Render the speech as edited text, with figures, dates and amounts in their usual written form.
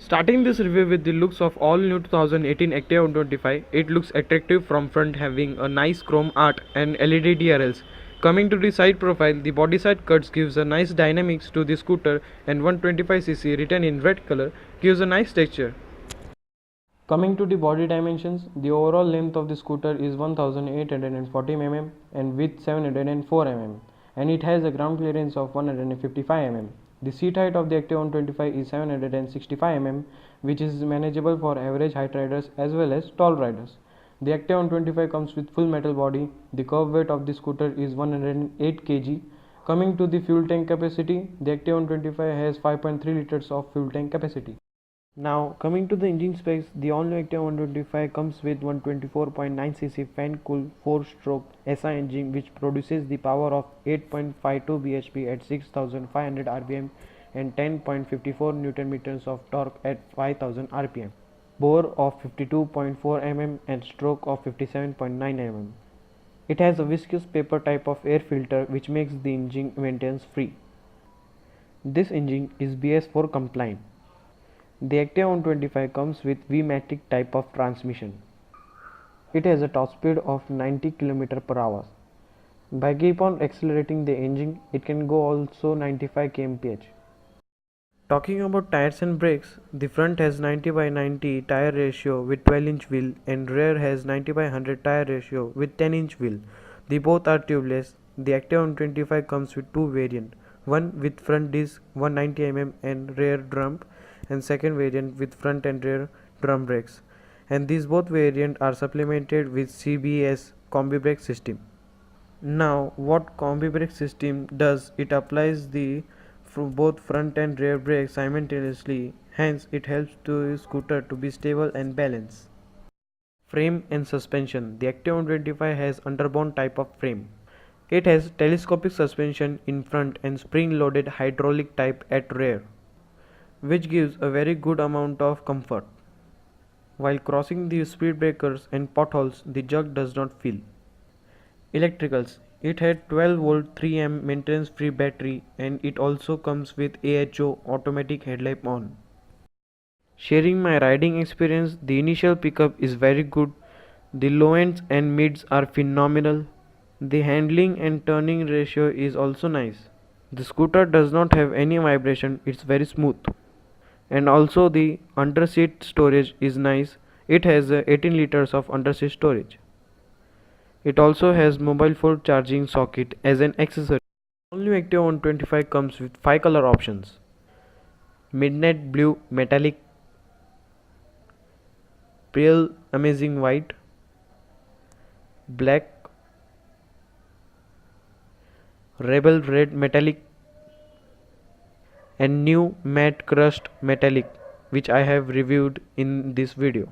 Starting this review with the looks of all new 2018 Activa 125, it looks attractive from front, having a nice chrome art and LED DRLs. Coming to the side profile, the body side cuts gives a nice dynamics to the scooter, and 125cc written in red color gives a nice texture. Coming to the body dimensions, the overall length of the scooter is 1840 mm and width 704 mm, and it has a ground clearance of 155 mm. The seat height of the Activa 125 is 765 mm, which is manageable for average height riders as well as tall riders. The Activa 125 comes with full metal body. The curb weight of the scooter is 108 kg. Coming to the fuel tank capacity, the Activa 125 has 5.3 liters of fuel tank capacity. Now coming to the engine specs, the all-new Activa 125 comes with 124.9cc fan-cooled 4-stroke SI engine which produces the power of 8.52 bhp at 6500 rpm and 10.54 Nm of torque at 5000 rpm. Bore of 52.4 mm and stroke of 57.9 mm. It has a viscous paper type of air filter which makes the engine maintenance free. This engine is BS4 compliant. The Activa 125 comes with V-Matic type of transmission. It has a top speed of 90 km per hour. By keep on accelerating the engine, it can go also 95 kmph. Talking about tires and brakes, the front has 90/90 tire ratio with 12-inch wheel and rear has 90/100 tire ratio with 10-inch wheel. The both are tubeless. The Activa 125 comes with two variants, one with front disc 190 mm and rear drum, and second variant with front and rear drum brakes, and these both variants are supplemented with CBS combi brake system. Now what combi brake system does, it applies the both front and rear brakes simultaneously, hence it helps the scooter to be stable and balanced. Frame and suspension, the Activa 125 has underbone type of frame. It has telescopic suspension in front and spring loaded hydraulic type at rear, which gives a very good amount of comfort. While crossing the speed breakers and potholes, the jerk does not feel. Electricals, it had 12V 3A maintenance free battery and it also comes with AHO automatic headlamp on. Sharing my riding experience, the initial pickup is very good. The low ends and mids are phenomenal. The handling and turning ratio is also nice. The scooter does not have any vibration, it's very smooth. And also the underseat storage is nice. It has 18 liters of underseat storage. It also has mobile phone charging socket as an accessory. All new Activa 125 comes with 5 color options: midnight blue metallic, pale amazing white, black, rebel red metallic, and new matte crust metallic, which I have reviewed in this video.